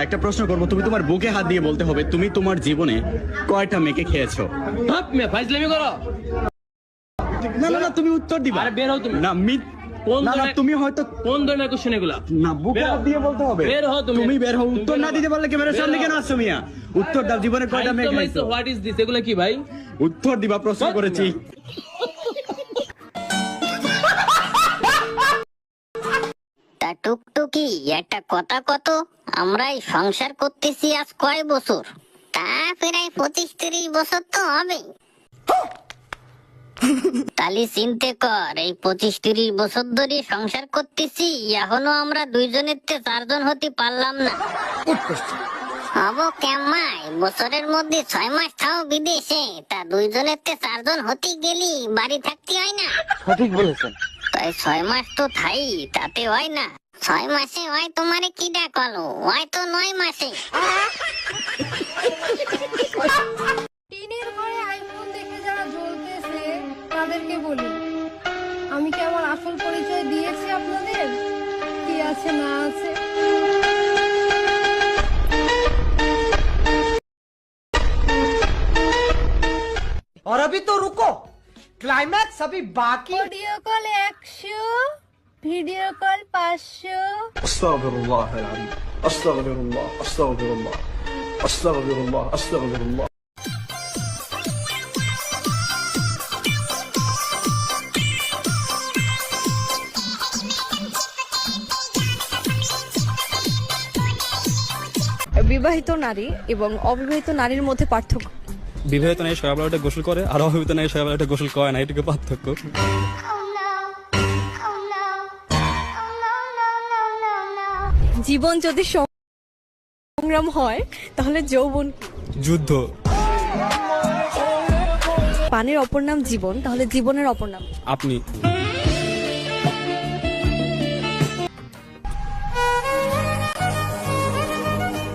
একটা প্রশ্ন করবো, তুমি তোমার বুকে হাত দিয়ে বলতে হবে তুমি তোমার জীবনে কয়টা মেয়েকে খেয়েছো? ফাইজলামি করো। না না না, তুমি উত্তর দিবা। আরে বের হও তুমি। না কোন না না, ধরনের- তুমি হয়তো কোন ধরনের কোশ্চেন এগুলা? না, বুকে হাত দিয়ে বলতে হবে। বের হও তুমি। তুমি বের হও। তুমি উত্তর বের না হও। দিতে পারলে ক্যামেরার বের সামনে হও। কেন আসছো মিয়া? উত্তর দাও, জীবনে কয়টা মেয়ে খাইছো? What is this? এগুলা কি ভাই? উত্তর দিবা, প্রশ্ন করেছি। তা টুকটুকি একটা কথা কত, আমরাই সংসার করতেছি আজ কয় বছর? তা প্রায় 25-30 বছর তো হবে। তালি চিনতে কর, এই 25-30 বছর ধরে সংসার করতেছি, এখনো আমরা দুইজনের তে 4 জন হতে পারলাম না। হব কেমাই, বছরের মধ্যে 6 মাস থাও বিদেশে, তা দুইজনের তে 4 জন হতে গেলি বাড়ি থাকতে হয় না? সঠিক বলেছেন। তাই 6 মাস তো থাই, তাতে হয় না? 6 মাসে হয় তোমারে কি ডাকলো, হয় তো 9 মাসে। টিনের ঘরে আইফোন দেখে যারা জ্বলতেছে তাদেরকে বলি, আমি কি আমার আসল পরিচয় দিয়েছি আপনাদের? কি আছে না আছে। और अभी तो रुको, क्लाइमैक्स अभी बाकी। Audio call 100, video call 500। استغفر الله العظيم، استغفر الله، استغفر الله، استغفر الله، استغفر الله. বিবাহিত নারী এবং অবিবাহিত নারীর মধ্যে পার্থক্য। বিবাহিত নারী সকালবেলা উঠে গোসল করে আর অবিবাহিত নারী সকালবেলা উঠে গোসল করে না, এটুকু পার্থক্য। জীবন যদি সংগ্রাম হয় তাহলে যৌবন কি? যুদ্ধ। পানির অপর নাম জীবন, তাহলে জীবনের অপর নাম? আপনি।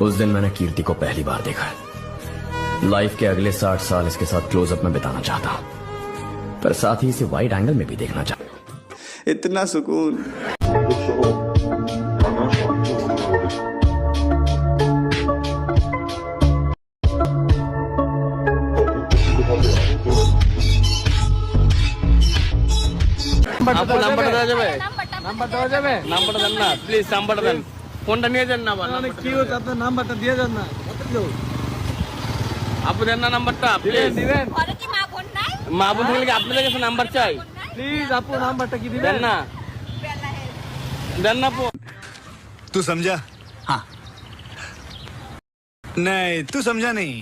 उस दिन मैंने कीर्ति को पहली बार देखा। लाइफ के अगले 60 साल इसके साथ क्लोजअप में बिताना चाहता हूं, पर साथ ही इसे वाइड एंगल में भी देखना चाहता हूं। इतना सुकून। আপু নাম্বারটা দেওয়া যাবে? নাম্বারটা দেওয়া যাবে? নাম্বারটা দেন না প্লিজ, নাম্বারটা দেন। ফোনটা নিয়ে যান না আবার। কি হচ্ছে, আপনার নাম্বারটা দিয়ে যান না। আপু দেন না নাম্বারটা প্লিজ। দিবেন? মা বোন থাকলে কি আপনাদের কাছে নাম্বার চাই? প্লিজ আপু নাম্বারটা কি দিবেন? দেন না, দেন না আপু। तू समझा? हाँ। नहीं, तू समझा नहीं।